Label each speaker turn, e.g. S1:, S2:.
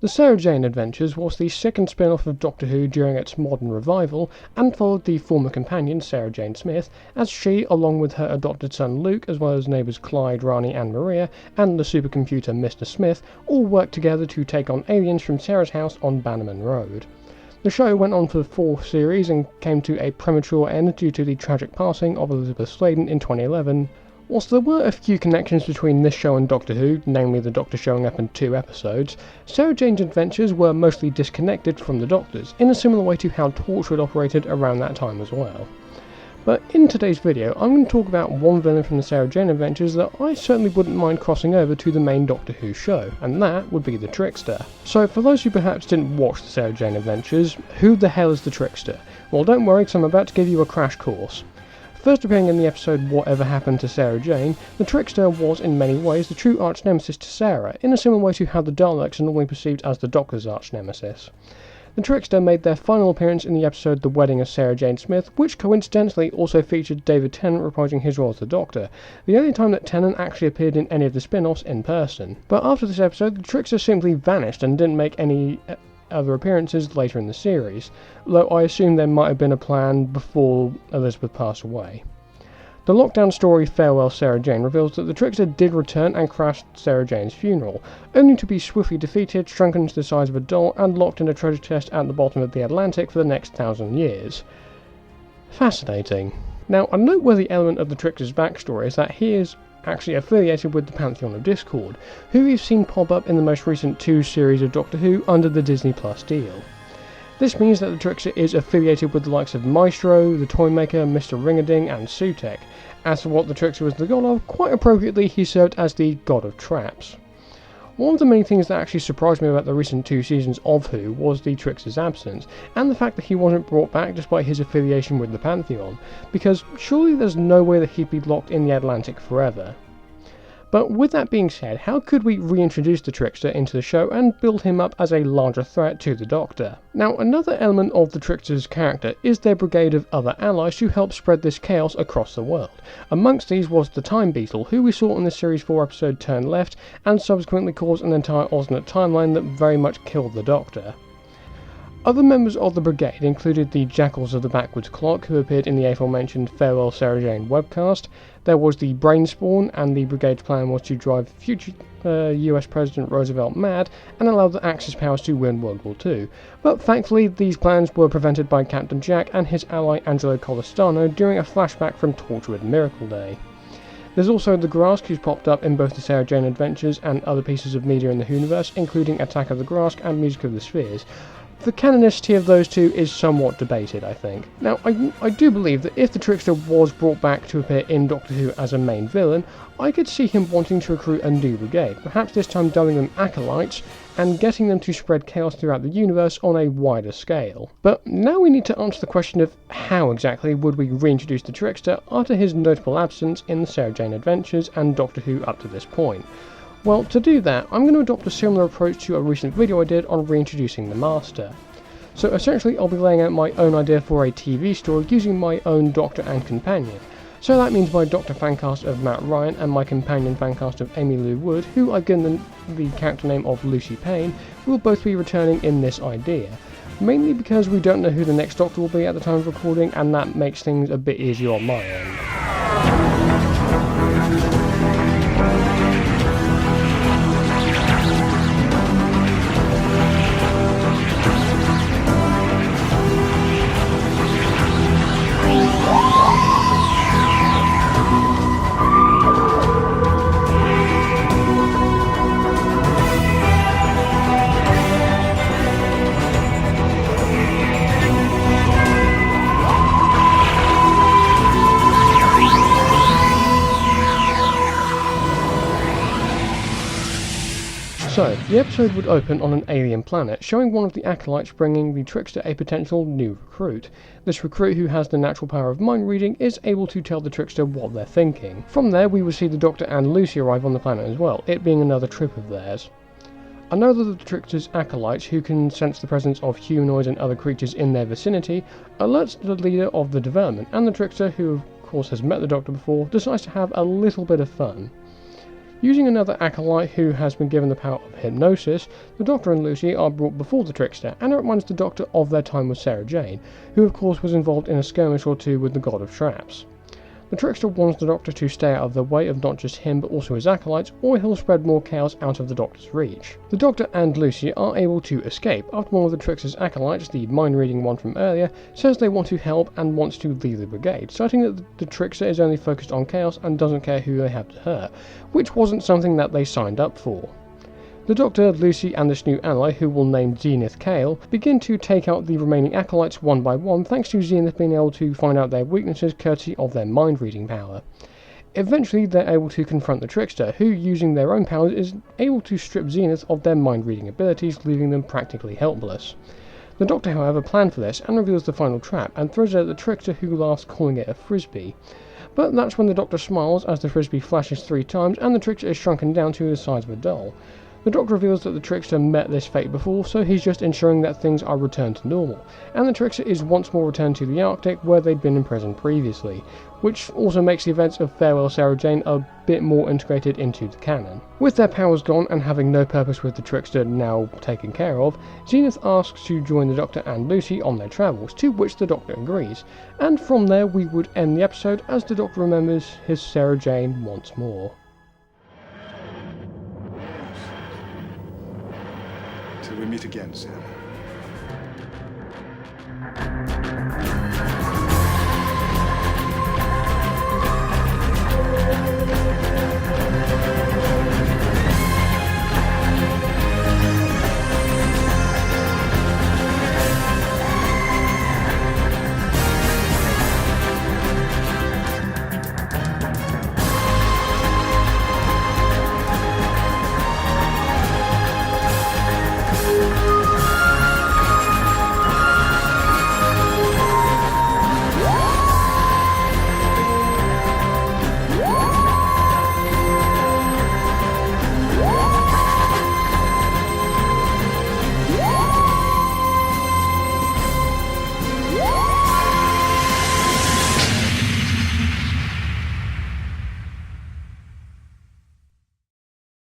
S1: The Sarah Jane Adventures was the second spin-off of Doctor Who during its modern revival, and followed the former companion Sarah Jane Smith, as she, along with her adopted son Luke, as well as neighbours Clyde, Rani and Maria, and the supercomputer Mr. Smith, all worked together to take on aliens from Sarah's house on Bannerman Road. The show went on for the fourth series and came to a premature end due to the tragic passing of Elizabeth Sladen in 2011. Whilst there were a few connections between this show and Doctor Who, namely the Doctor showing up in 2 episodes, Sarah Jane's adventures were mostly disconnected from the Doctor's, in a similar way to how Torchwood operated around that time as well. But in today's video, I'm going to talk about one villain from the Sarah Jane Adventures that I certainly wouldn't mind crossing over to the main Doctor Who show, and that would be the Trickster. So for those who perhaps didn't watch the Sarah Jane Adventures, who the hell is the Trickster? Well, don't worry, because I'm about to give you a crash course. First appearing in the episode Whatever Happened to Sarah Jane, the Trickster was in many ways the true arch-nemesis to Sarah, in a similar way to how the Daleks are normally perceived as the Doctor's arch-nemesis. The Trickster made their final appearance in the episode The Wedding of Sarah Jane Smith, which coincidentally also featured David Tennant reprising his role as the Doctor, the only time that Tennant actually appeared in any of the spin-offs in person. But after this episode, the Trickster simply vanished and didn't make any other appearances later in the series, though I assume there might have been a plan before Elizabeth passed away. The lockdown story Farewell Sarah Jane reveals that the Trickster did return and crashed Sarah Jane's funeral, only to be swiftly defeated, shrunken to the size of a doll, and locked in a treasure chest at the bottom of the Atlantic for the next 1,000 years. Fascinating. Now, a noteworthy element of the Trickster's backstory is that he is actually affiliated with the Pantheon of Discord, who we've seen pop up in the most recent 2 series of Doctor Who under the Disney Plus deal. This means that the Trickster is affiliated with the likes of Maestro, the Toymaker, Mr. Ringading and Sutekh. As for what the Trickster was the god of, quite appropriately he served as the god of traps. One of the main things that actually surprised me about the recent 2 seasons of Who was the Trickster's absence, and the fact that he wasn't brought back despite his affiliation with the Pantheon, because surely there's no way that he'd be locked in the Atlantic forever. But with that being said, how could we reintroduce the Trickster into the show and build him up as a larger threat to the Doctor? Now, another element of the Trickster's character is their brigade of other allies who help spread this chaos across the world. Amongst these was the Time Beetle, who we saw in the Series 4 episode Turn Left, and subsequently caused an entire alternate timeline that very much killed the Doctor. Other members of the brigade included the Jackals of the Backwards Clock, who appeared in the aforementioned Farewell Sarah Jane webcast. There was the Brainspawn, and the brigade's plan was to drive future US President Roosevelt mad and allow the Axis powers to win World War II. But thankfully, these plans were prevented by Captain Jack and his ally Angelo Colestano during a flashback from Torchwood Miracle Day. There's also the Grask, who's popped up in both the Sarah Jane Adventures and other pieces of media in the Whoniverse, including Attack of the Grask and Music of the Spheres. The canonicity of those 2 is somewhat debated, I think. Now, I do believe that if the Trickster was brought back to appear in Doctor Who as a main villain, I could see him wanting to recruit a new brigade, perhaps this time dubbing them Acolytes, and getting them to spread chaos throughout the universe on a wider scale. But now we need to answer the question of how exactly would we reintroduce the Trickster after his notable absence in the Sarah Jane Adventures and Doctor Who up to this point. Well, to do that, I'm going to adopt a similar approach to a recent video I did on reintroducing the Master. So essentially, I'll be laying out my own idea for a TV story using my own Doctor and companion. So that means my Doctor fancast of Matt Ryan and my companion fancast of Amy Lou Wood, who I've given the character name of Lucy Payne, will both be returning in this idea. Mainly because we don't know who the next Doctor will be at the time of recording, and that makes things a bit easier on my end. So, the episode would open on an alien planet, showing one of the Acolytes bringing the Trickster a potential new recruit. This recruit, who has the natural power of mind reading, is able to tell the Trickster what they're thinking. From there, we will see the Doctor and Lucy arrive on the planet as well, it being another trip of theirs. Another of the Trickster's Acolytes, who can sense the presence of humanoids and other creatures in their vicinity, alerts the leader of the development, and the Trickster, who of course has met the Doctor before, decides to have a little bit of fun. Using another acolyte who has been given the power of hypnosis, the Doctor and Lucy are brought before the Trickster, and it reminds the Doctor of their time with Sarah Jane, who of course was involved in a skirmish or two with the God of Traps. The Trickster warns the Doctor to stay out of the way of not just him but also his acolytes, or he'll spread more chaos out of the Doctor's reach. The Doctor and Lucy are able to escape after one of the Trickster's acolytes, the mind-reading one from earlier, says they want to help and wants to leave the brigade, citing that the Trickster is only focused on chaos and doesn't care who they have to hurt, which wasn't something that they signed up for. The Doctor, Lucy and this new ally, who we'll name Zenith Kale, begin to take out the remaining acolytes one by one thanks to Zenith being able to find out their weaknesses courtesy of their mind-reading power. Eventually they're able to confront the Trickster, who, using their own powers, is able to strip Zenith of their mind-reading abilities, leaving them practically helpless. The Doctor, however, planned for this and reveals the final trap and throws it at the Trickster, who laughs, calling it a frisbee. But that's when the Doctor smiles as the frisbee flashes 3 times and the Trickster is shrunken down to the size of a doll. The Doctor reveals that the Trickster met this fate before, so he's just ensuring that things are returned to normal, and the Trickster is once more returned to the Arctic where they'd been imprisoned previously, which also makes the events of Farewell Sarah Jane a bit more integrated into the canon. With their powers gone and having no purpose with the Trickster now taken care of, Zenith asks to join the Doctor and Lucy on their travels, to which the Doctor agrees, and from there we would end the episode as the Doctor remembers his Sarah Jane once more.
S2: Till we meet again, Sam.